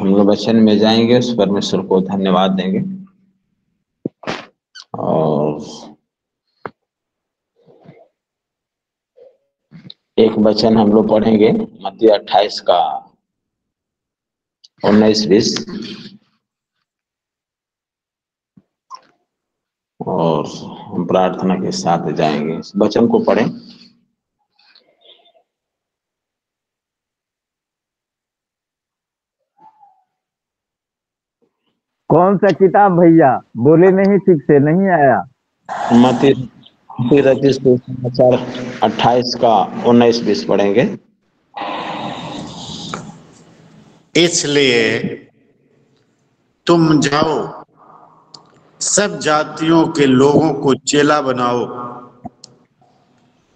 हम लोग वचन में जाएंगे, उस परमेश्वर को धन्यवाद देंगे। और एक वचन हम लोग पढ़ेंगे मत्ती 28 का 19-20, और हम प्रार्थना के साथ जाएंगे। इस वचन को पढ़ें। कौन सा किताब भैया? बोले नहीं, ठीक से नहीं आया। मत्ती 28 का 19-20 पढ़ेंगे। इसलिए तुम जाओ, सब जातियों के लोगों को चेला बनाओ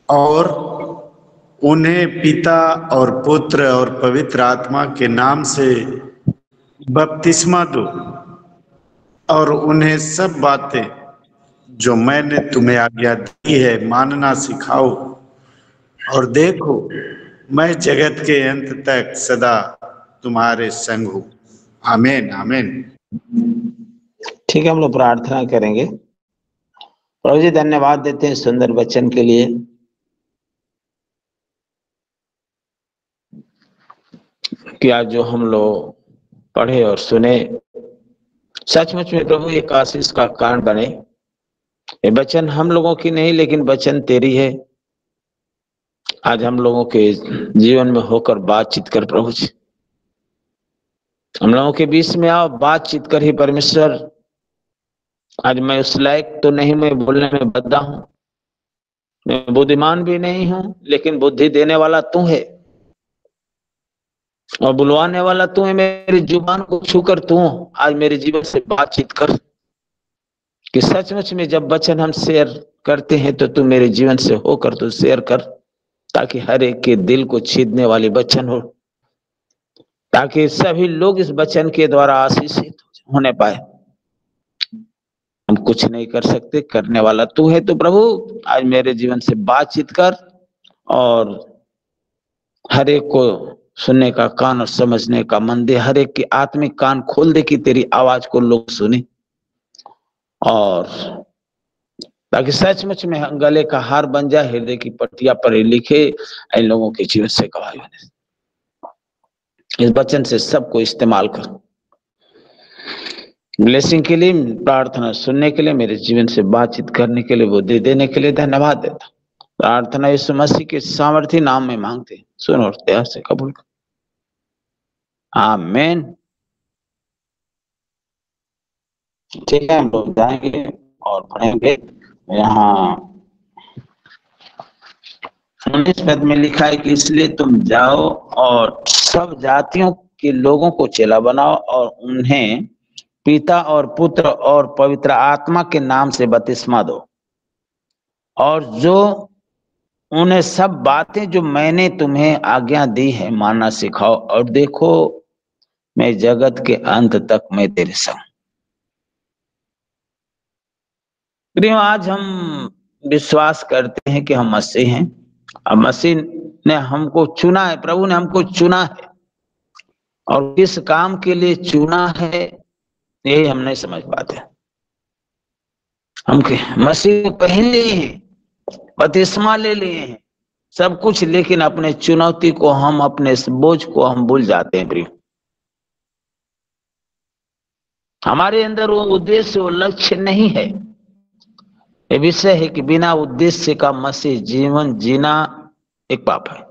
और उन्हें पिता और पुत्र और पवित्र आत्मा के नाम से बपतिस्मा दो, और उन्हें सब बातें जो मैंने तुम्हें आज्ञा दी है मानना सिखाओ। और देखो, मैं जगत के अंत तक सदा तुम्हारे संग हूँ। आमीन आमीन। ठीक है, हम लोग प्रार्थना करेंगे। प्रभु जी, धन्यवाद देते हैं सुंदर वचन के लिए। कि आज जो हम लोग पढ़े और सुने, सचमुच में प्रभु एक आशीष का कारण बने। ये वचन हम लोगों की नहीं, लेकिन वचन तेरी है। आज हम लोगों के जीवन में होकर बातचीत कर प्रभु जी, हम लोगों के बीच में आओ, बातचीत कर ही परमेश्वर। आज मैं उस लायक तो नहीं, मैं बोलने में बद्दा हूं, मैं बुद्धिमान भी नहीं हूं, लेकिन बुद्धि देने वाला तू है और बुलवाने वाला तू है। मेरी जुबान को छूकर तू आज मेरे जीवन से बातचीत कर, कि सचमुच में जब वचन हम शेयर करते हैं तो तू मेरे जीवन से होकर तू शेयर कर, ताकि हर एक के दिल को छीदने वाली वचन हो, ताकि सभी लोग इस वचन के द्वारा आशीषित होने पाए। हम कुछ नहीं कर सकते, करने वाला तू है। तो प्रभु आज मेरे जीवन से बातचीत कर और हर एक को सुनने का कान और समझने का मन दे। हर एक की आत्मिक कान खोल दे कि तेरी आवाज को लोग सुने, और ताकि सचमुच में गले का हार बन जाए, हृदय की पट्टियां पर लिखे इन लोगों के जीवन से गवाही बने। इस वचन से सबको इस्तेमाल कर। ब्लेसिंग के लिए, प्रार्थना सुनने के लिए, मेरे जीवन से बातचीत करने के लिए, बुद्धि देने के लिए धन्यवाद देता। प्रार्थना यीशु मसीह के सामर्थी नाम में मांगते, सुन और दया से कबूल कर। आमीन। ठीक है, हम लोग जाएंगे और पढ़ेंगे। यहाँ 19 पद में लिखा है कि इसलिए तुम जाओ और सब जातियों के लोगों को चेला बनाओ और उन्हें पिता और पुत्र और पवित्र आत्मा के नाम से बपतिस्मा दो, और जो उन्हें सब बातें जो मैंने तुम्हें आज्ञा दी है मानना सिखाओ। और देखो, मैं जगत के अंत तक मैं तेरे संग। प्रियो, आज हम विश्वास करते हैं कि हम मसीह हैं, और मसीह ने हमको चुना है। प्रभु ने हमको चुना है, और किस काम के लिए चुना है यही हम नहीं समझ पाते। हम मसीह को पहन लिए हैं, बपतिस्मा ले लिए हैं, सब कुछ, लेकिन अपने चुनौती को हम, अपने बोझ को हम भूल जाते हैं। प्रिय, हमारे अंदर वो उद्देश्य, वो लक्ष्य नहीं है। ये विषय है कि बिना उद्देश्य का मसीह जीवन जीना एक पाप है।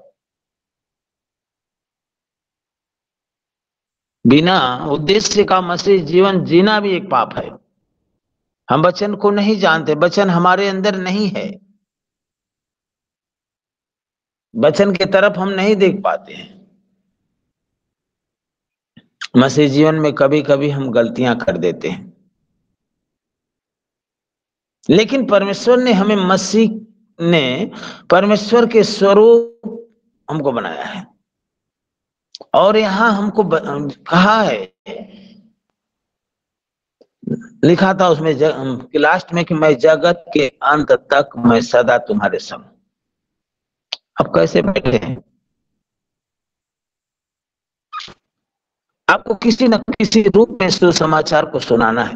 बिना उद्देश्य का मसीह जीवन जीना भी एक पाप है। हम वचन को नहीं जानते, वचन हमारे अंदर नहीं है, वचन की तरफ हम नहीं देख पाते हैं। मसीह जीवन में कभी कभी हम गलतियां कर देते हैं, लेकिन परमेश्वर ने हमें, मसीह ने परमेश्वर के स्वरूप हमको बनाया है। और यहां हमको कहा है, लिखा था उसमें लास्ट में कि मैं जगत के अंत तक मैं सदा तुम्हारे संग। अब कैसे बैठे हैं? आपको किसी न किसी रूप में सुसमाचार को सुनाना है,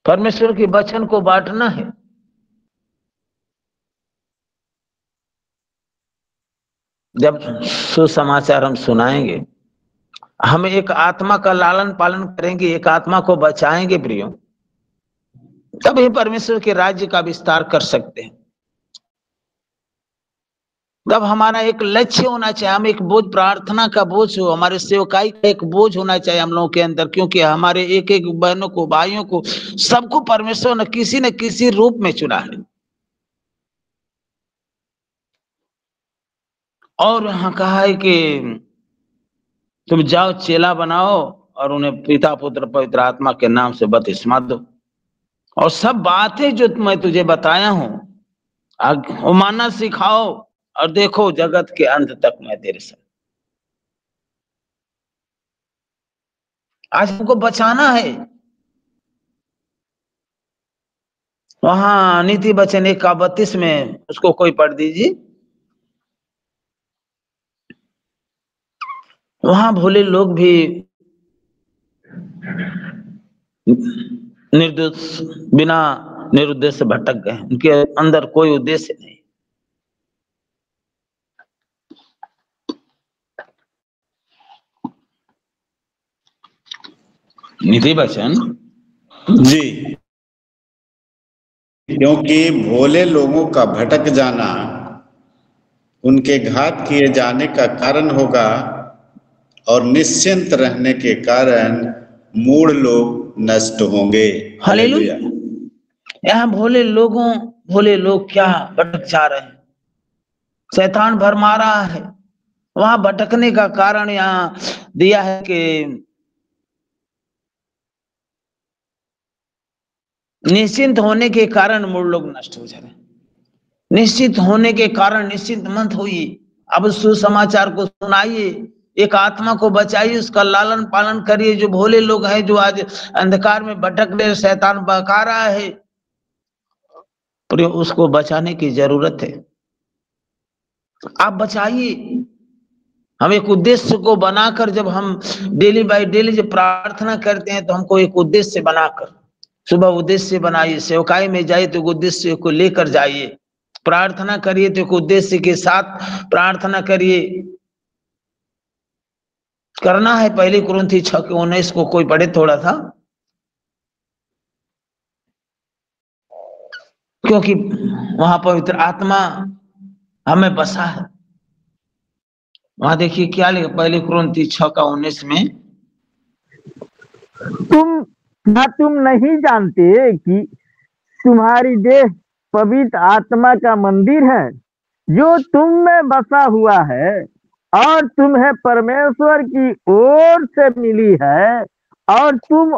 परमेश्वर के वचन को बांटना है। जब सुसमाचार हम सुनाएंगे, हम एक आत्मा का लालन पालन करेंगे, एक आत्मा को बचाएंगे प्रियो, तभी परमेश्वर के राज्य का विस्तार कर सकते हैं। तब हमारा एक लक्ष्य होना चाहिए, हम एक बोझ, प्रार्थना का बोझ हो, हमारे सेवकाई का एक बोझ होना चाहिए हम लोगों के अंदर, क्योंकि हमारे एक एक बहनों को, भाइयों को, सबको परमेश्वर ने किसी न किसी रूप में चुना है। और यहाँ कहा है कि तुम जाओ चेला बनाओ और उन्हें पिता पुत्र पवित्र आत्मा के नाम से बपतिस्मा दो, और सब बातें जो मैं तुझे बताया हूं वो मानना सिखाओ, और देखो जगत के अंत तक मैं तेरे साथ। आज हमको बचाना है। वहां नीति वचन 1:32 में उसको कोई पढ़ दीजिए। वहां भोले लोग भी निर्दोष, बिना निरुद्देश्य भटक गए, उनके अंदर कोई उद्देश्य नहीं। नीति वचन जी, क्योंकि भोले लोगों का भटक जाना उनके घात किए जाने का कारण होगा, और निश्चिंत रहने के कारण मूढ़ लोग नष्ट होंगे। हालेलुया। यहाँ भोले लोग क्या भटक जा रहे हैं, शैतान भरमा रहा है। वहां भटकने का कारण यहाँ दिया है कि निश्चिंत होने के कारण मूढ़ लोग नष्ट हो जा रहे हैं। निश्चित होने के कारण निश्चिंत मत होइए, अब सुसमाचार को सुनाइए, एक आत्मा को बचाइए, उसका लालन पालन करिए। जो भोले लोग हैं, जो आज अंधकार में भटक रहे, शैतान बहका रहा है, उसको बचाने की जरूरत है। आप बचाइए। हम एक उद्देश्य को बनाकर, जब हम डेली बाय डेली जब प्रार्थना करते हैं, तो हमको एक उद्देश्य बनाकर, सुबह उद्देश्य बनाइए, सेवकाई में जाइए तो उद्देश्य को लेकर जाइए, प्रार्थना करिए तो एक उद्देश्य के साथ प्रार्थना करिए। करना है। 1 कुरिन्थी 6:19 को कोई पढ़े थोड़ा सा, क्योंकि वहां पवित्र आत्मा हमें बसा है। वहां देखिए क्या लिखा, 1 कुरिन्थी 6:19 में, तुम नहीं जानते कि तुम्हारी देह पवित्र आत्मा का मंदिर है, जो तुम में बसा हुआ है, और तुम्हें परमेश्वर की ओर से मिली है, और तुम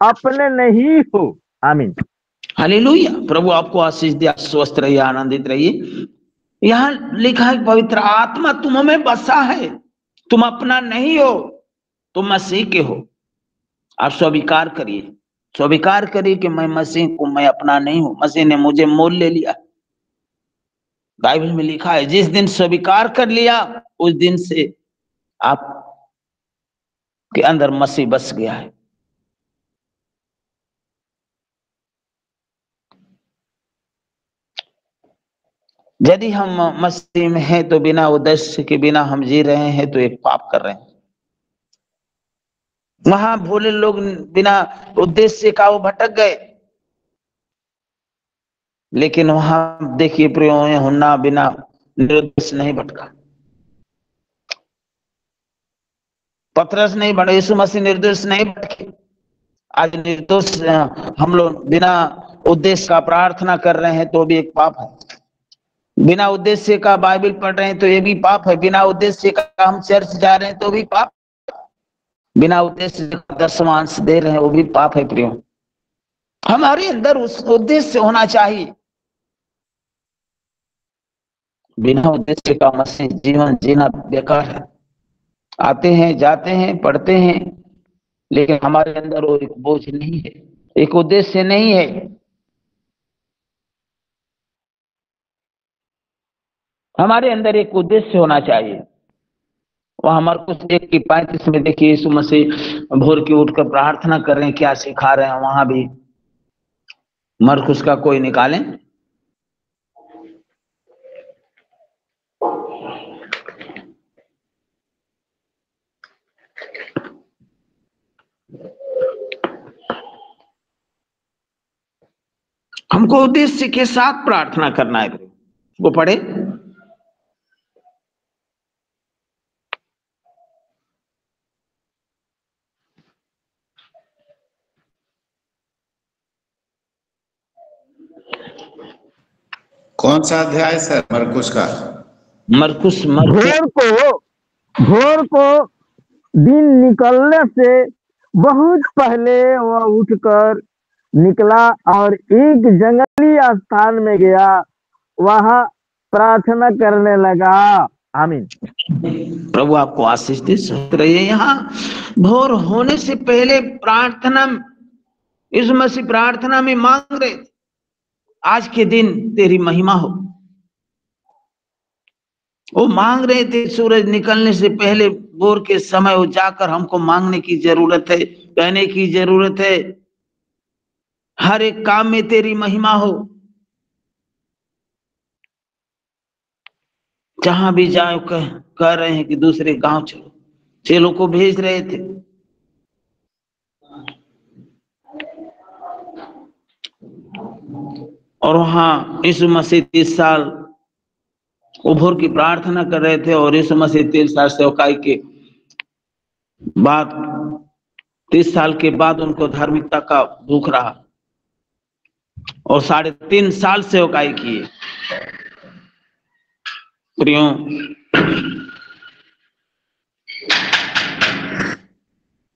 अपने नहीं हो। आमीन। हालेलुया। प्रभु आपको आशीष दे, स्वस्थ रहिए, आनंदित रहिए। यहाँ लिखा है पवित्र आत्मा तुम में बसा है, तुम अपना नहीं हो, तुम मसीह के हो। आप स्वीकार करिए कि मैं मसीह को, मैं अपना नहीं हूं, मसीह ने मुझे मोल ले लिया। बाइबल में लिखा है, जिस दिन स्वीकार कर लिया उस दिन से आप के अंदर मसीह बस गया है। यदि हम मसीह में हैं तो बिना उद्देश्य के बिना हम जी रहे हैं तो एक पाप कर रहे हैं। वहां भोले लोग बिना उद्देश्य का वो भटक गए, लेकिन वहां देखिए प्रियो, यूहन्ना बिना निर्दोष नहीं भटका, पतरस नहीं भटका, यीशु मसीह निर्दोष नहीं भटके। आज निर्दोष हम लोग बिना उद्देश्य का प्रार्थना कर रहे हैं तो भी एक पाप है। बिना उद्देश्य का बाइबल पढ़ रहे हैं तो ये भी पाप है। बिना उद्देश्य का हम चर्च जा रहे हैं तो भी पाप। बिना उद्देश्य का दशमांश दे रहे हैं वो भी पाप है प्रियो। हमारे अंदर उस उद्देश्य होना चाहिए। बिना उद्देश्य का मसीह जीवन जीना बेकार है। आते हैं, जाते हैं, पढ़ते हैं, लेकिन हमारे अंदर वो एक बोझ नहीं है, एक उद्देश्य नहीं है। हमारे अंदर एक उद्देश्य होना चाहिए। वहां मरकुस 1:35 में देखिए यीशु मसीह भोर की उठकर प्रार्थना कर रहे हैं, क्या सिखा रहे हैं वहां भी। मरकुस का कोई निकालें। हमको उद्देश्य के साथ प्रार्थना करना है, वो पढ़े। कौन सा अध्याय सर मरकुस का? मरकुस भोर को दिन निकलने से बहुत पहले वह उठकर निकला और एक जंगली स्थान में गया, वहां प्रार्थना करने लगा। आमीन। प्रभु आपको आशीष दे। सकते रहिए। यहाँ भोर होने से पहले प्रार्थना, यीशु मसीह प्रार्थना में मांग रहे थे, आज के दिन तेरी महिमा हो। वो मांग रहे थे सूरज निकलने से पहले, भोर के समय वो जाकर हमको मांगने की जरूरत है, कहने की जरूरत है, हर एक काम में तेरी महिमा हो। जहां भी जाओ कह रहे हैं कि दूसरे गांव चलो, चेलों को भेज रहे थे। और वहां यीशु मसीह 30 साल वो भोर की प्रार्थना कर रहे थे, और यीशु मसीह 30 साल सेवकाई के बाद, 30 साल के बाद उनको धार्मिकता का भूख रहा, और 3.5 साल सेवकाई किए। प्रियों,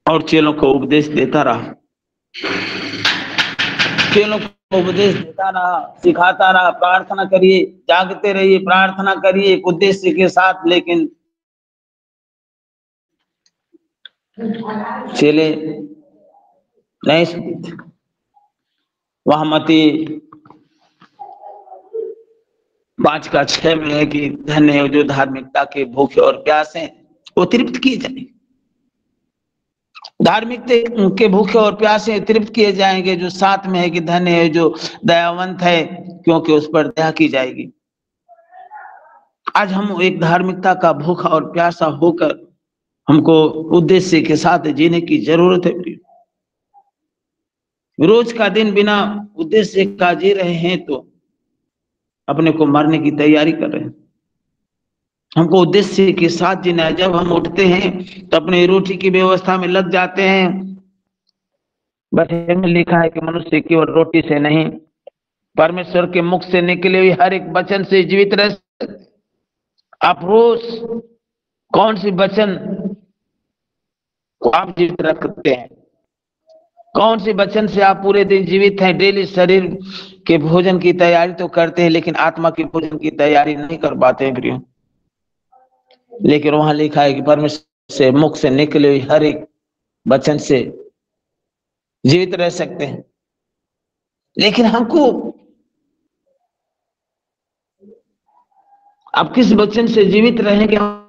और चेलों को उपदेश देता रहा, चेलों को उपदेश देता रहा, सिखाता रहा, प्रार्थना करिए, जागते रहिए, प्रार्थना करिए एक उद्देश्य के साथ। लेकिन चेले नहीं सुनते। वहां मती 5:6 में है कि धन्य है जो धार्मिकता के भूखे और प्यासे, वो तृप्त किए जाएंगे। धार्मिकता के भूखे और प्यासे तृप्त किए जाएंगे। जो 7 में है कि धन्य है जो दयावंत है, क्योंकि उस पर दया की जाएगी। आज हम एक धार्मिकता का भूखा और प्यासा होकर हमको उद्देश्य के साथ जीने की जरूरत है। रोज का दिन बिना उद्देश्य का जी रहे हैं तो अपने को मरने की तैयारी कर रहे हैं। हमको उद्देश्य के साथ जीना है। जब हम उठते हैं तो अपने रोटी की व्यवस्था में लग जाते हैं। वचन में लिखा है कि मनुष्य केवल रोटी से नहीं, परमेश्वर के मुख से निकले हुए हर एक वचन से जीवित रह सकते। आप रोज कौन सी वचन को आप जीवित रखते हैं? कौन सी वचन से आप पूरे दिन जीवित हैं? डेली शरीर के भोजन की तैयारी तो करते हैं, लेकिन आत्मा के भोजन की तैयारी नहीं कर पाते हैं प्रियो। लेकिन वहां लिखा है कि परमेश्वर से मुख से निकले हुए हर एक वचन से जीवित रह सकते हैं। लेकिन हमको अब किस वचन से जीवित रहेंगे हमको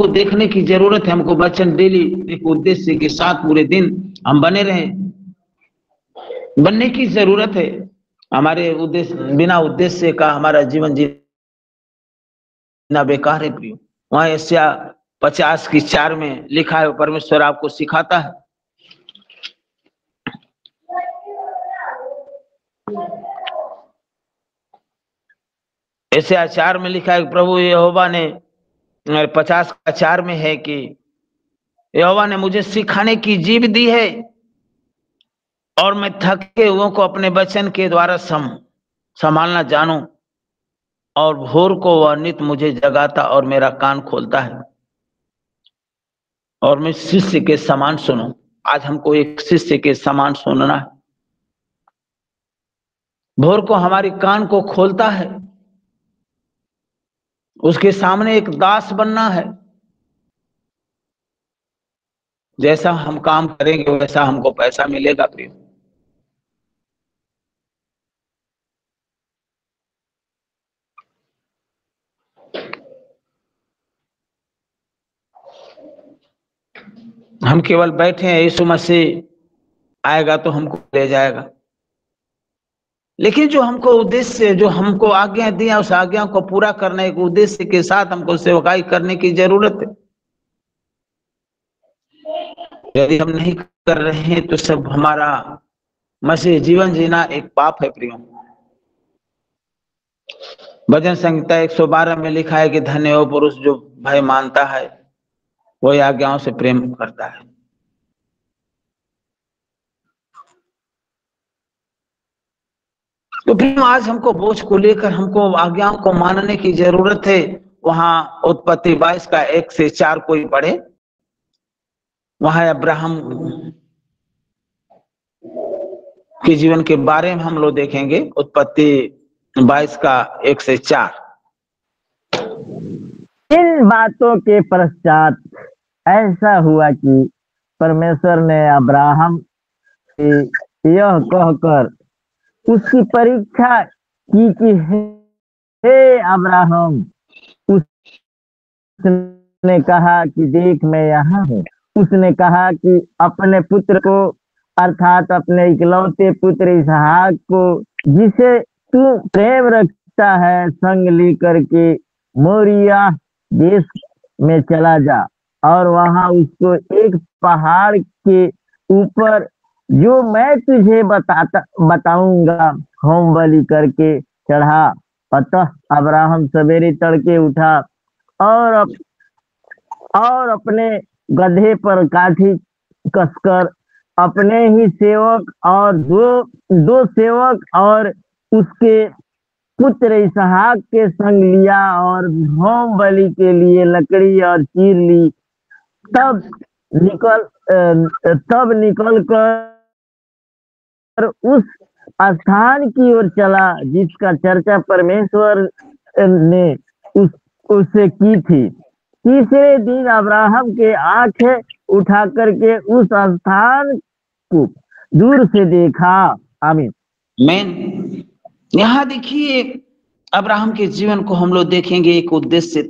देखने की जरूरत है। हमको वचन डेली एक उद्देश्य के साथ पूरे दिन हम बने रहें, बनने की जरूरत है। हमारे उद्देश्य, बिना उद्देश्य का हमारा जीवन जीना बेकार है प्रियो। वहां यशायाह 50:4 में लिखा है, परमेश्वर आपको सिखाता है। यशायाह 4 में लिखा है, प्रभु यहोवा ने 50:4 में है कि यहोवा ने मुझे सिखाने की जीभ दी है, और मैं थके हुओं को अपने वचन के द्वारा संभालना जानूं। और भोर को वह नित मुझे जगाता और मेरा कान खोलता है, और मैं शिष्य के समान सुनूं। आज हमको एक शिष्य के समान सुनना है। भोर को हमारे कान को खोलता है, उसके सामने एक दास बनना है। जैसा हम काम करेंगे वैसा हमको पैसा मिलेगा प्रिय। हम केवल बैठे हैं, यीशु मसीह आएगा तो हमको ले जाएगा। लेकिन जो हमको उद्देश्य, जो हमको आज्ञा दिया, उस आज्ञा को पूरा करने के उद्देश्य के साथ हमको सेवकाई करने की जरूरत है। यदि हम नहीं कर रहे हैं तो सब हमारा मसीह जीवन जीना एक पाप है प्रियो। भजन संहिता 112 में लिखा है कि धन्य हो पुरुष जो भय मानता है, वही आज्ञाओं से प्रेम करता है। तो फिर आज हमको बोझ को लेकर हमको आज्ञाओं को मानने की जरूरत है। वहां उत्पत्ति 22 का 1 से 4 कोई पढ़े, वहां अब्राहम के जीवन के बारे में हम लोग देखेंगे। उत्पत्ति 22 का 1 से 4। इन बातों के पश्चात ऐसा हुआ कि परमेश्वर ने अब्राहम से यह कहकर उसकी परीक्षा की कि हे अब्राहम। उसने कहा कि देख मैं यहाँ हूँ। उसने कहा कि अपने पुत्र को अर्थात अपने इकलौते पुत्र इसहाक को, जिसे तू प्रेम रखता है, संग लेकर के मोरिया देश में चला जा और वहां उसको एक पहाड़ के ऊपर जो मैं तुझे बताऊंगा होम बलि करके चढ़ा। अतः अब्राहम सवेरे तड़के उठा और अपने गधे पर काठी कसकर अपने ही सेवक और दो सेवक और उसके पुत्र इसहाक के संग लिया और होम बलि के लिए लकड़ी और चीर ली। तब निकल कर उस स्थान की ओर चला जिसका चर्चा परमेश्वर ने उससे की थी। तीसरे दिन अब्राहम के आंखें उठा करके उस स्थान को दूर से देखा। आमीन। मैं यहाँ देखिए अब्राहम के जीवन को हम लोग देखेंगे। एक उद्देश्य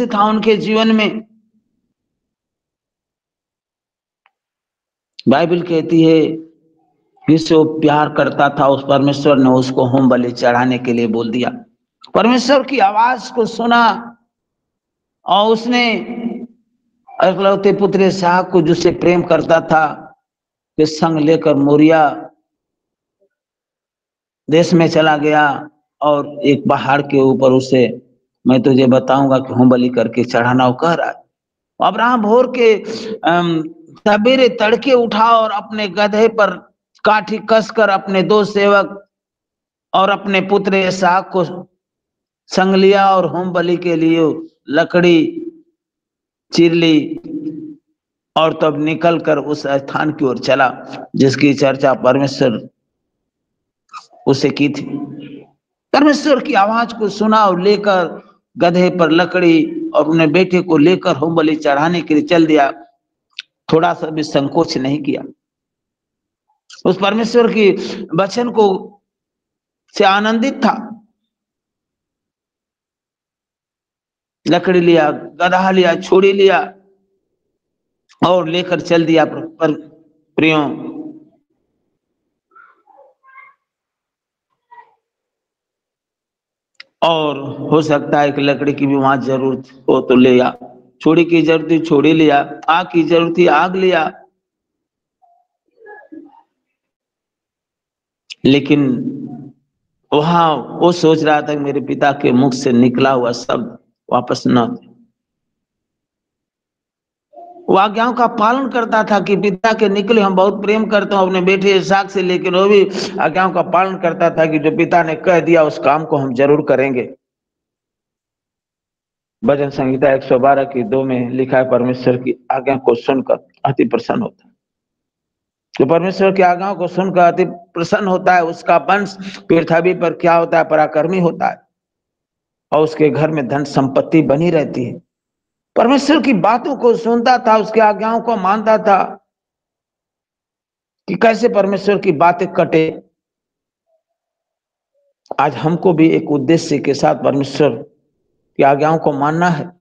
था उनके जीवन में। बाइबल कहती है जिससे वो प्यार करता था उस परमेश्वर ने उसको होम बलि चढ़ाने के लिए बोल दिया। परमेश्वर की आवाज को सुना और उसने इकलौते पुत्र इसहाक को जिससे प्रेम करता था के संग लेकर मोरिया देश में चला गया और एक पहाड़ के ऊपर उसे मैं तुझे बताऊंगा कि होम बलि करके चढ़ाना। वो कह रहा है। अब्राहम भोर के सवेरे तड़के उठा और अपने गधे पर काठी कसकर अपने दो सेवक और अपने पुत्र इसहाक को संग लिया और होम बलि के लिए लकड़ी चीर ली और तब निकलकर उस स्थान की ओर चला जिसकी चर्चा परमेश्वर उसे की थी। परमेश्वर की आवाज को सुना और लेकर गधे पर लकड़ी और अपने बेटे को लेकर होम बलि चढ़ाने के लिए चल दिया। थोड़ा सा भी संकोच नहीं किया। उस परमेश्वर की वचन को से आनंदित था। लकड़ी लिया, गधा लिया, छुरी लिया और लेकर चल दिया। पर प्रियो और हो सकता है कि लकड़ी की भी वहां जरूरत हो तो ले आ, छुरी की जरूरत थी छुरी लिया, आग की जरूरत थी आग लिया। लेकिन वहां वो सोच रहा था कि मेरे पिता के मुख से निकला हुआ शब्द वापस न। वो आज्ञाओं का पालन करता था कि पिता के निकले हम बहुत प्रेम करते हैं अपने बेटे इसहाक से, लेकिन वो भी आज्ञाओं का पालन करता था कि जो पिता ने कह दिया उस काम को हम जरूर करेंगे। भजन संहिता 112 की 2 में लिखा है परमेश्वर की आज्ञा को सुनकर अति प्रसन्न होता है। जो परमेश्वर की आज्ञाओं को सुनकर अति प्रसन्न होता है उसका वंश पृथ्वी पर क्या होता है, पराक्रमी होता है और उसके घर में धन संपत्ति बनी रहती है। परमेश्वर की बातों को सुनता था, उसकी आज्ञाओं को मानता था कि कैसे परमेश्वर की बातें कटे। आज हमको भी एक उद्देश्य के साथ परमेश्वर की आज्ञाओं को मानना है।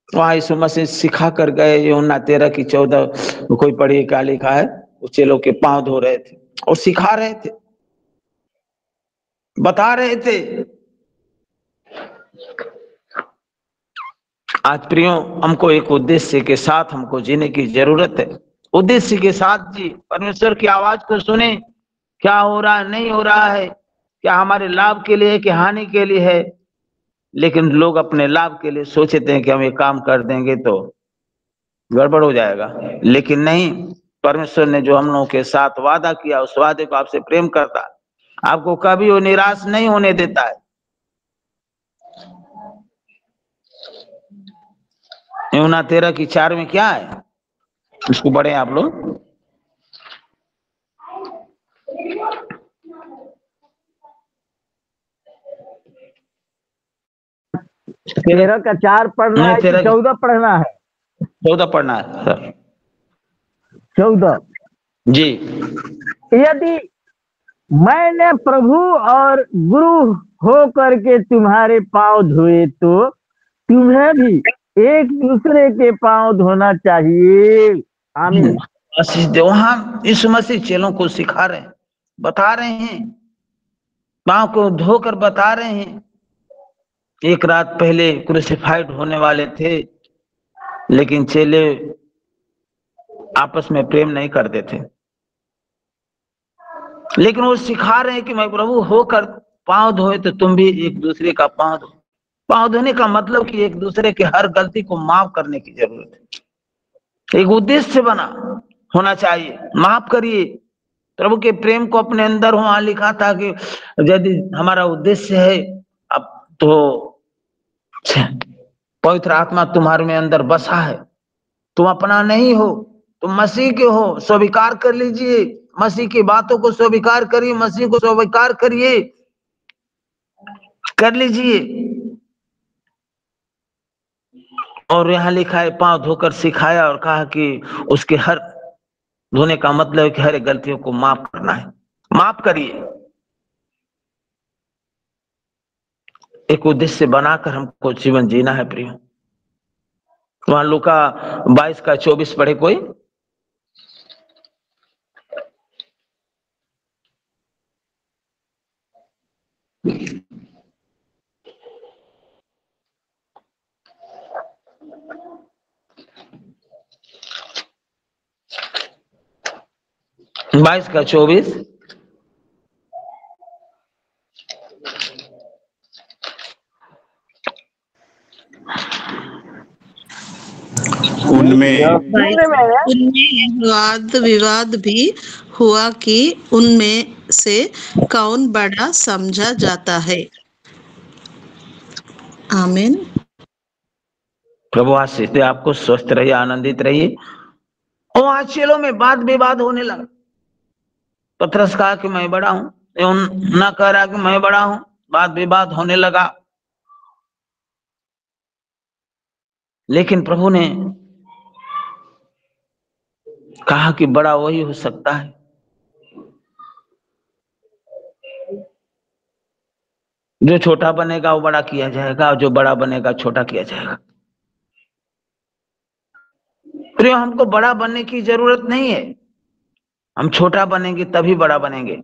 वहां यीशु मसीह सिखा कर गए। यूहन्ना 13:14 कोई पढ़िए क्या लिखा है, वो चेलों के पांव धो रहे थे और सिखा रहे थे, बता रहे थे। आज प्रियो, हमको एक उद्देश्य के साथ हमको जीने की जरूरत है। उद्देश्य के साथ जी, परमेश्वर की आवाज को सुने, क्या हो रहा है नहीं हो रहा है, क्या हमारे लाभ के लिए है कि हानि के लिए है। लेकिन लोग अपने लाभ के लिए सोचते हैं कि हम ये काम कर देंगे तो गड़बड़ हो जाएगा, लेकिन नहीं, परमेश्वर ने जो हम लोगों के साथ वादा किया, उस वादे को आपसे प्रेम करता है, आपको कभी वो निराश नहीं होने देता है। यूहन्ना 13:4 में क्या है, उसको पढ़े आप लोग। 13 का 4 पढ़ना है कि 14 पढ़ना है? 14 पढ़ना है सर। 14 जी। यदि मैंने प्रभु और गुरु हो करके तुम्हारे पांव धोए तो तुम्हें भी एक दूसरे के पांव धोना चाहिए। आमीन। वहां यीशु मसीह चेलों को सिखा रहे हैं, बता रहे हैं, पांव को धोकर बता रहे हैं। एक रात पहले क्रूसिफाइड होने वाले थे, लेकिन चेले आपस में प्रेम नहीं करते थे, लेकिन वो सिखा रहे हैं कि मैं प्रभु होकर पांव धोए तो तुम भी एक दूसरे का पांव धो। पांव धोने का मतलब कि एक दूसरे के हर गलती को माफ करने की जरूरत है। एक उद्देश्य बना होना चाहिए, माफ करिए, प्रभु के प्रेम को अपने अंदर हो। वहां लिखा था कि यदि हमारा उद्देश्य है अब तो पवित्र आत्मा तुम्हारे में अंदर बसा है, तुम अपना नहीं हो, तुम मसीह के हो, स्वीकार कर लीजिए, मसीह की बातों को स्वीकार करिए, मसीह को स्वीकार करिए, कर लीजिए। और यहाँ लिखा है पांव धोकर सिखाया और कहा कि उसके हर धोने का मतलब है कि हर गलतियों को माफ करना है, माफ करिए। एक उद्देश्य बनाकर हमको जीवन जीना है प्रिय। वहां लूका 22:24 पढ़े कोई। बाईस का 24। उनमें वाद विवाद भी हुआ कि उनमें से कौन बड़ा समझा जाता है। आमीन। प्रभु आशीष दे आपको, स्वस्थ रहिए, आनंदित रहिए। और आज चेलों में वाद विवाद होने लगा। पतरस कहा कि मैं बड़ा हूं, यूहन्ना कह रहा कि मैं बड़ा हूं, वाद विवाद होने लगा। लेकिन प्रभु ने कहा कि बड़ा वही हो सकता है। जो छोटा बनेगा वो बड़ा किया जाएगा, और जो बड़ा बनेगा छोटा किया जाएगा। प्रिय, हमको बड़ा बनने की जरूरत नहीं है, हम छोटा बनेंगे तभी बड़ा बनेंगे।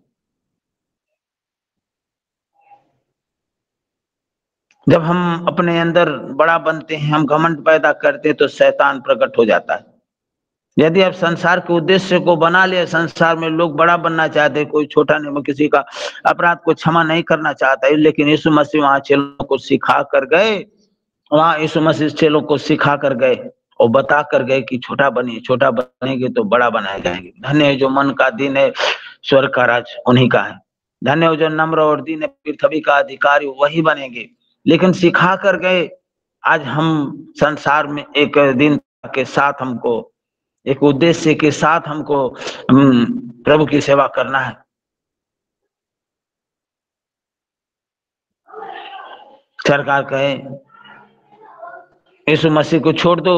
जब हम अपने अंदर बड़ा बनते हैं, हम घमंड पैदा करते हैं, तो शैतान प्रकट हो जाता है। यदि आप संसार के उद्देश्य को बना लिया, संसार में लोग बड़ा बनना चाहते, कोई छोटा नहीं, किसी का अपराध को क्षमा नहीं करना चाहता है, लेकिन यीशु मसीह वहां चेलों को सिखा कर गए, वहां यीशु मसीह चेलों को सिखा कर गए और बता कर गए कि छोटा बनिए, छोटा बनेंगे तो बड़ा बनाए जाएंगे। धन्य है जो मन का दीन है, स्वर्ग का राज उन्हीं का है। धन्य हो जो नम्र और दीन है, पृथ्वी का अधिकारी वही बनेंगे। लेकिन सिखा कर गए। आज हम संसार में एक दिन के साथ, हमको एक उद्देश्य के साथ हमको प्रभु की सेवा करना है। सरकार कहे यीशु मसीह को छोड़ दो,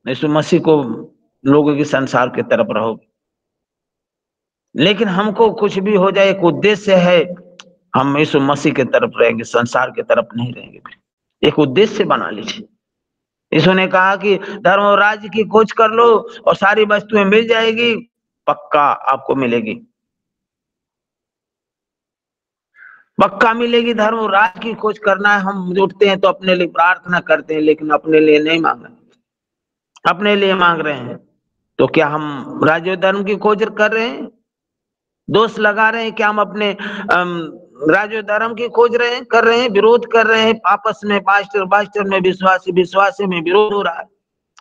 यीशु मसीह को लोगों की संसार की तरफ रहो, लेकिन हमको कुछ भी हो जाए, एक उद्देश्य है, हम यीशु मसीह की तरफ रहेंगे, संसार की तरफ नहीं रहेंगे। एक उद्देश्य बना लीजिए। यीशु ने कहा कि धर्म और राज्य की खोज कर लो और सारी वस्तुएं मिल जाएगी, पक्का आपको मिलेगी, पक्का मिलेगी। धर्म और राज्य की खोज करना है। हम उठते हैं तो अपने लिए प्रार्थना करते हैं, लेकिन अपने लिए नहीं मांग रहे, अपने लिए मांग रहे हैं। तो क्या हम राज्य और धर्म की खोज कर रहे हैं? दोष लगा रहे हैं? क्या हम अपने राज्य धर्म की खोज रहे हैं, कर रहे हैं, विरोध कर रहे हैं आपस में, पास्टर में विश्वासी में विरोध हो रहा है?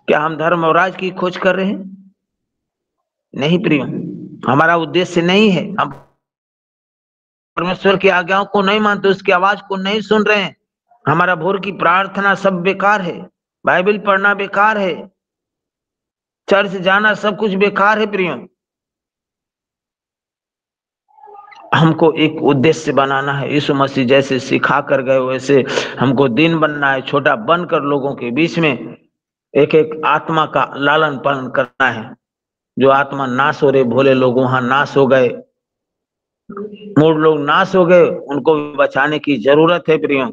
क्या हम धर्म और राज की खोज कर रहे हैं? नहीं प्रियो, हमारा उद्देश्य नहीं है। हम परमेश्वर की आज्ञाओं को नहीं मानते, उसकी आवाज को नहीं सुन रहे हैं। हमारा भोर की प्रार्थना सब बेकार है, बाइबल पढ़ना बेकार है, चर्च जाना सब कुछ बेकार है प्रियो। हमको एक उद्देश्य बनाना है। यीशु मसीह जैसे सिखा कर गए वैसे हमको दिन बनना है, छोटा बनकर लोगों के बीच में एक एक आत्मा का लालन पालन करना है। जो आत्मा नाश हो रहे, भोले लोग वहां नाश हो गए, मूड लोग नाश हो गए, उनको बचाने की जरूरत है प्रियो।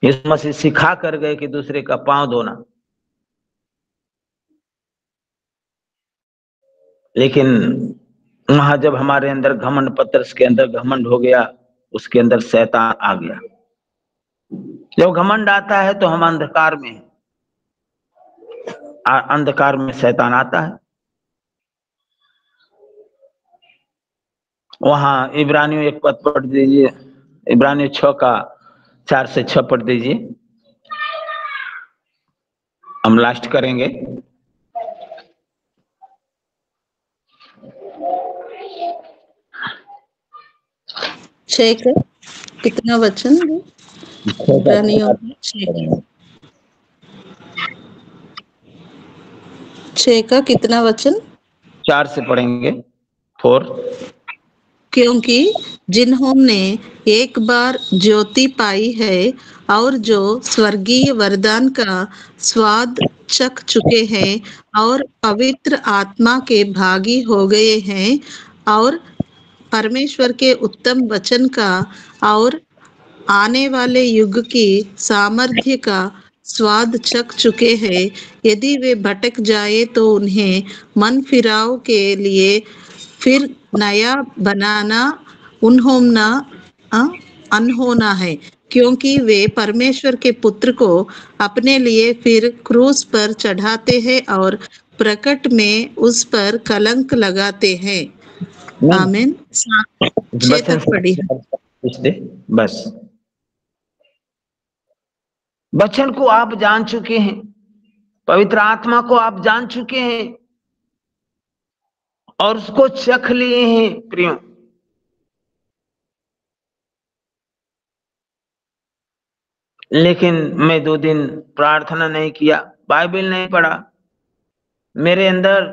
यीशु मसीह सिखा कर गए कि दूसरे का पांव धोना, लेकिन वहां जब हमारे अंदर घमंड, पतरस के अंदर घमंड हो गया, उसके अंदर शैतान आ गया। जब घमंड आता है तो हम अंधकार में, अंधकार में शैतान आता है। वहां इब्रानियों 1 पद पढ़ दीजिए, इब्रानियों 6 का 4 से 6 पढ़ दीजिए, हम लास्ट करेंगे। कितना वचन? इब्रानियों 6 का कितना वचन? 4 से पढ़ेंगे, 4। क्योंकि जिन्होंने एक बार ज्योति पाई है और जो स्वर्गीय वरदान का स्वाद चख चुके हैं और पवित्र आत्मा के भागी हो गए हैं और परमेश्वर के उत्तम वचन का और आने वाले युग की सामर्थ्य का स्वाद चख चुके हैं, यदि वे भटक जाए तो उन्हें मन फिराव के लिए फिर नया बनाना अनहोना है, क्योंकि वे परमेश्वर के पुत्र को अपने लिए फिर क्रूस पर चढ़ाते हैं और प्रकट में उस पर कलंक लगाते हैं। आमीन। 6 तक पढ़ी। बस वचन को आप जान चुके हैं, पवित्र आत्मा को आप जान चुके हैं और उसको चख लिए हैं प्रियो। लेकिन मैं 2 दिन प्रार्थना नहीं किया, बाइबल नहीं पढ़ा, मेरे अंदर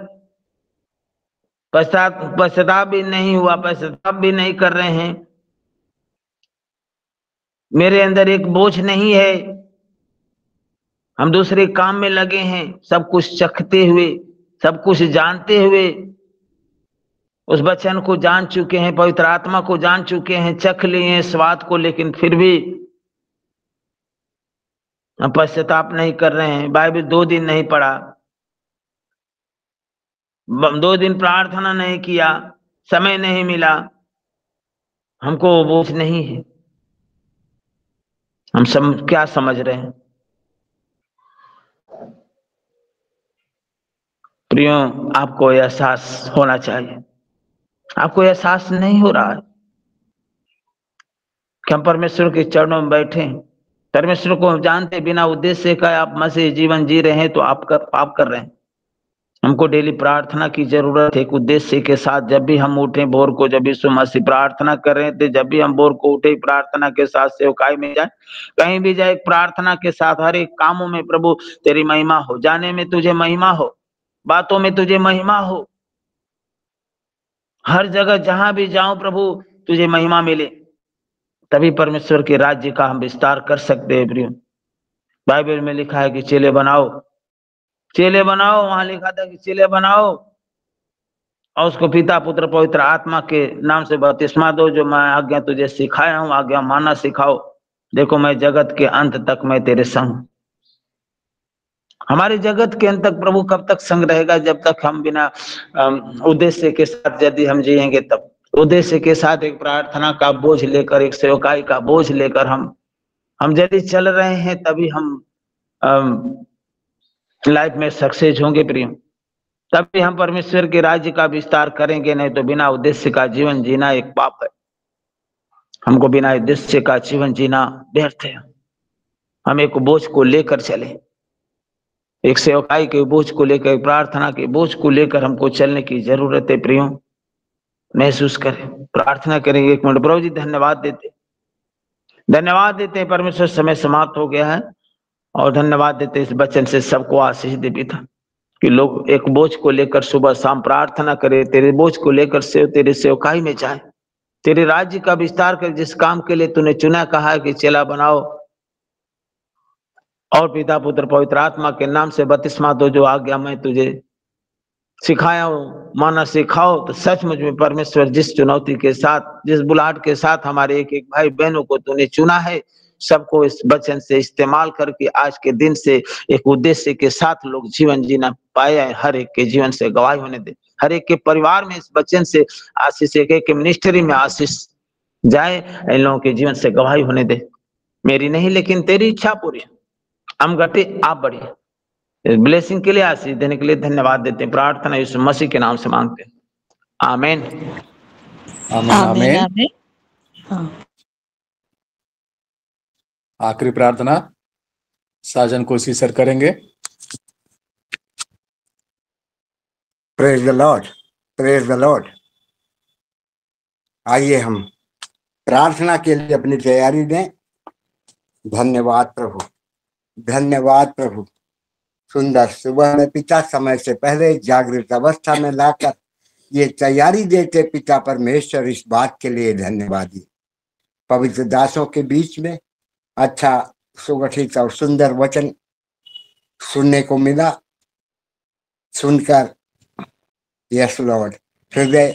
पश्चाताप भी नहीं हुआ, पश्चाताप भी नहीं कर रहे हैं, मेरे अंदर एक बोझ नहीं है, हम दूसरे काम में लगे हैं, सब कुछ चखते हुए, सब कुछ जानते हुए, उस वचन को जान चुके हैं, पवित्र आत्मा को जान चुके हैं, चख लिए हैं स्वाद को, लेकिन फिर भी हम पश्चाताप नहीं कर रहे हैं। बाइबल 2 दिन नहीं पढ़ा, 2 दिन प्रार्थना नहीं किया, समय नहीं मिला, हमको बोझ नहीं है। हम क्या समझ रहे हैं प्रियो? आपको एहसास होना चाहिए, आपको एहसास नहीं हो रहा है कि हम परमेश्वर के चरणों में बैठे हैं, परमेश्वर को जानते बिना उद्देश्य का आप मसीह जीवन जी रहे हैं, तो आप कर रहे हैं। हमको डेली प्रार्थना की जरूरत है, एक उद्देश्य के साथ। जब भी हम उठे भोर को, जब यीशु मसीह प्रार्थना कर रहे थे, जब भी हम भोर को उठे प्रार्थना के साथ, सेवकाई में जाए, कहीं भी जाए प्रार्थना के साथ, हर एक कामों में प्रभु तेरी महिमा हो, जाने में तुझे महिमा हो, बातों में तुझे महिमा हो, हर जगह जहां भी जाऊं प्रभु तुझे महिमा मिले, तभी परमेश्वर के राज्य का हम विस्तार कर सकते हैं प्रियो। बाइबल में लिखा है कि चेले बनाओ, चेले बनाओ, वहां लिखा था कि चेले बनाओ और उसको पिता पुत्र पवित्र आत्मा के नाम से बपतिस्मा दो, जो मैं आज्ञा तुझे सिखाया हूं, आज्ञा मानना सिखाओ, देखो मैं जगत के अंत तक मैं तेरे संग। हमारे जगत के अंत तक प्रभु कब तक संग रहेगा? जब तक हम बिना उद्देश्य के साथ यदि हम जिएंगे तब। उद्देश्य के साथ एक प्रार्थना का बोझ लेकर, एक सेवकाई का बोझ लेकर हम यदि चल रहे हैं तभी हम लाइफ में सक्सेस होंगे प्रिय। तभी हम परमेश्वर के राज्य का विस्तार करेंगे, नहीं तो बिना उद्देश्य का जीवन जीना एक पाप है। हमको बिना उद्देश्य का जीवन जीना व्यर्थ है। हम एक बोझ को लेकर चले, एक सेवकाई के बोझ को लेकर, प्रार्थना के बोझ को लेकर हमको चलने की जरूरत है प्रियो। महसूस करें, प्रार्थना करेंगे। एक मिनट। प्रभु जी धन्यवाद देते हैं परमेश्वर, समय समाप्त हो गया है और धन्यवाद देते इस वचन से सबको आशीष दे पिता, कि लोग एक बोझ को लेकर सुबह शाम प्रार्थना करें, तेरे बोझ को लेकर तेरे सेवकाई में जाए, तेरे राज्य का विस्तार कर। जिस काम के लिए तूने चुना, कहा है कि चेला बनाओ और पिता पुत्र पवित्र आत्मा के नाम से बपतिस्मा दो, जो आज्ञा मैं तुझे सिखाया हूँ माना सिखाओ। तो सचमुच में परमेश्वर जिस चुनौती के साथ, जिस बुलाहट के साथ हमारे एक एक भाई बहनों को तूने चुना है, सबको इस वचन से इस्तेमाल करके आज के दिन से एक उद्देश्य के साथ लोग जीवन जीना पाए। हर एक के जीवन से गवाही होने दे, हर एक के परिवार में इस वचन से आशीष, एक एक के मिनिस्ट्री में आशीष जाए, इन लोगों के जीवन से गवाही होने दे। मेरी नहीं लेकिन तेरी इच्छा पूरी, हम घटे आप बढ़िए। ब्लेसिंग के लिए, आशीष देने के लिए धन्यवाद देते हैं। प्रार्थना यीशु मसीह के नाम से मांगते हैं, आमीन आमीन आमीन। आखिरी प्रार्थना साजन कोसी सर करेंगे। Praise the Lord, praise the Lord. आइए हम प्रार्थना के लिए अपनी तैयारी दें। धन्यवाद प्रभु, धन्यवाद प्रभु। सुंदर सुबह में पिता समय से पहले जागृत अवस्था में लाकर ये तैयारी देते पिता परमेश्वर, इस बात के लिए धन्यवाद। पवित्र दासों के बीच में अच्छा सुगठित और सुंदर वचन सुनने को मिला। सुनकर यस लॉर्ड हृदय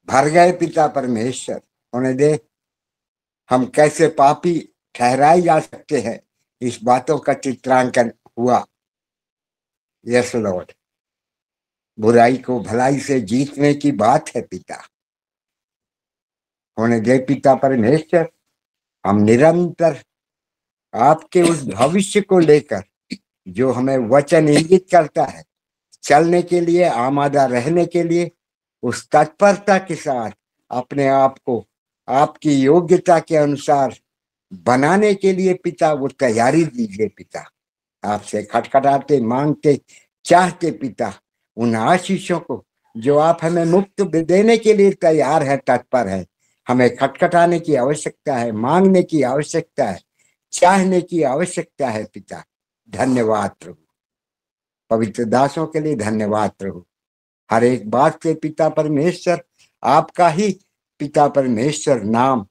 भर गए पिता परमेश्वर। उन्हें दे हम कैसे पापी ठहराए जा सकते हैं, इस बातों का चित्रांकन हुआ। यस लॉर्ड, बुराई को भलाई से जीतने की बात है पिता। होने दे पिता परमेश्वर, हम निरंतर आपके उस भविष्य को लेकर जो हमें वचन इंगित करता है, चलने के लिए, आमादा रहने के लिए, उस तत्परता के साथ अपने आप को आपकी योग्यता के अनुसार बनाने के लिए पिता वो तैयारी दीजिए पिता। आपसे खटखटाते, मांगते, चाहते पिता उन आशीषों को जो आप हमें मुफ्त देने के लिए तैयार है, तत्पर है। हमें खटखटाने की आवश्यकता है, मांगने की आवश्यकता है, चाहने की आवश्यकता है पिता। धन्यवाद प्रभु, पवित्र दासों के लिए धन्यवाद प्रभु। हर एक बात से पिता परमेश्वर आपका ही पिता परमेश्वर नाम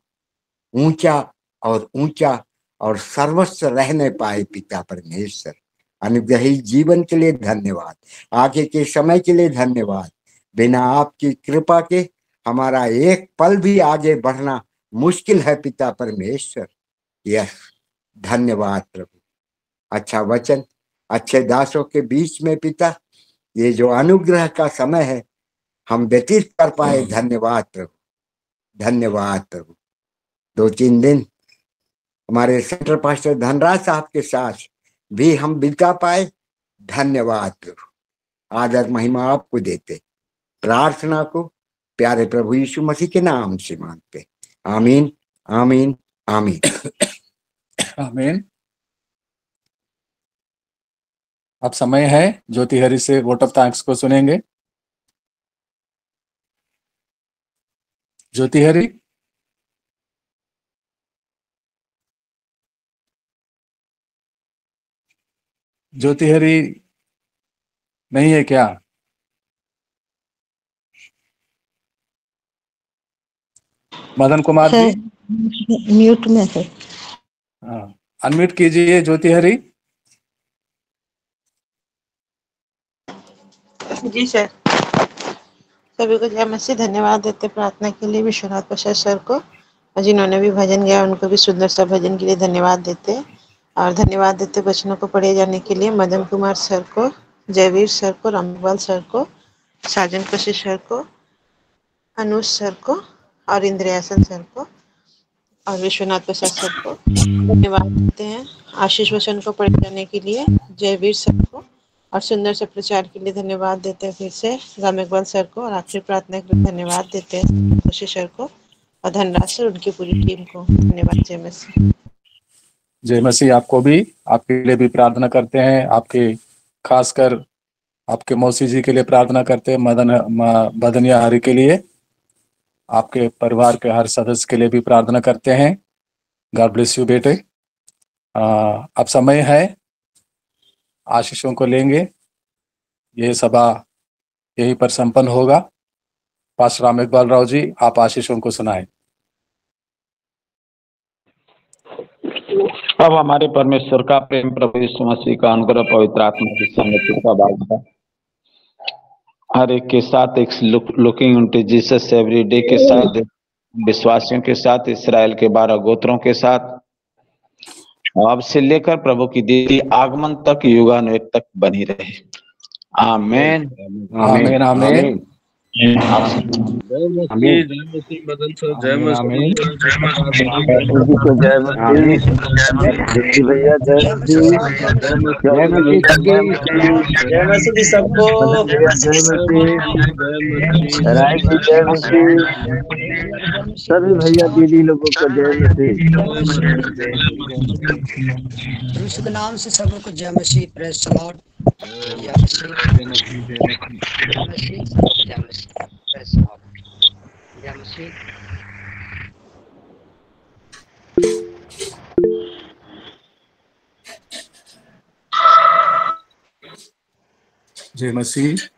ऊंचा और सर्वस्व रहने पाए पिता परमेश्वर। अनुग्रही जीवन के लिए धन्यवाद, आगे के समय के लिए धन्यवाद। बिना आपकी कृपा के हमारा एक पल भी आगे बढ़ना मुश्किल है पिता परमेश्वर। यस, धन्यवाद प्रभु। अच्छा वचन, अच्छे दासों के बीच में पिता ये जो अनुग्रह का समय है हम व्यतीत कर पाए, धन्यवाद प्रभु, धन्यवाद प्रभु। 2-3 दिन हमारे सेंटर पास्टर धनराज साहब के साथ भी हम बिता पाए, धन्यवाद प्रभु। आदर महिमा आपको देते, प्रार्थना को प्यारे प्रभु यीशु मसीह के नाम से मांगते, आमीन आमीन आमीन आमीन। अब समय है ज्योति हरि से वोट ऑफ थैंक्स को सुनेंगे। ज्योति हरि, ज्योति हरि नहीं है क्या? मदन कुमार जी म्यूट में है। हाँ, अनम्यूट कीजिए ज्योति हरि। जी सर, सभी को जय मसीह। धन्यवाद देते प्रार्थना के लिए विश्वनाथ प्रसाद सर को और जिन्होंने भी भजन गाया उनको भी सुंदर सा भजन के लिए धन्यवाद देते हैं। और धन्यवाद देते वचनों को पढ़े जाने के लिए मदन कुमार सर को, जयवीर सर को, रामपाल सर को, साजन कशिश सर को, अनुज सर को और इंद्रयासन सर को और विश्वनाथ प्रसाद सर को धन्यवाद देते हैं। आशीष वचन को पढ़े जाने के लिए जयवीर सर को और सुंदर से प्रचार के लिए धन्यवाद देते हैं फिर से राम इकबाल सर को। और आखिरी प्रार्थना के लिए धन्यवाद देते हैं खुशी सर को और धनराज सर उनकी पूरी टीम को धन्यवाद। जय मसीह। जय मसीह। आपको भी, आपके लिए भी प्रार्थना करते हैं। आपके खासकर आपके मौसी जी के लिए प्रार्थना करते हैं, मदनिया हरि के लिए, आपके परिवार के हर सदस्य के लिए भी प्रार्थना करते हैं। गॉड ब्लेस यू बेटे। अब समय है आशीषों को लेंगे। ये सभा यहीं पर संपन्न होगा। पास्टर राम इकबाल राव जी, आप आशीषों को सुनाएं। अब हमारे परमेश्वर का प्रेम, प्रभु यीशु मसीह का अनुग्रह, पवित्र आत्मा की संगति का वादा हर एक के साथ, एक looking into Jesus every day के साथ, विश्वासियों के साथ, इस्राएल के 12 गोत्रों के साथ, अब से लेकर प्रभु की दीदी आगमन तक, युगानुयुग तक बनी रहे। आमीन आमीन आमीन। जय मसीह, जय मसीह मदन सर, जय मसीह, जय मसीह भैया, जय मसीह, जय मसीह सबको, जय मसीह राय जी, जय मसीह सभी भैया दीदी लोगों को जय मसीह। यीशु के नाम से सबको जय मसीह। Praise the Lord. जय मसीह, जय मसीह, जय मसीह, जय मसीह। Praise the Lord. जय मसीह। जय मसीह।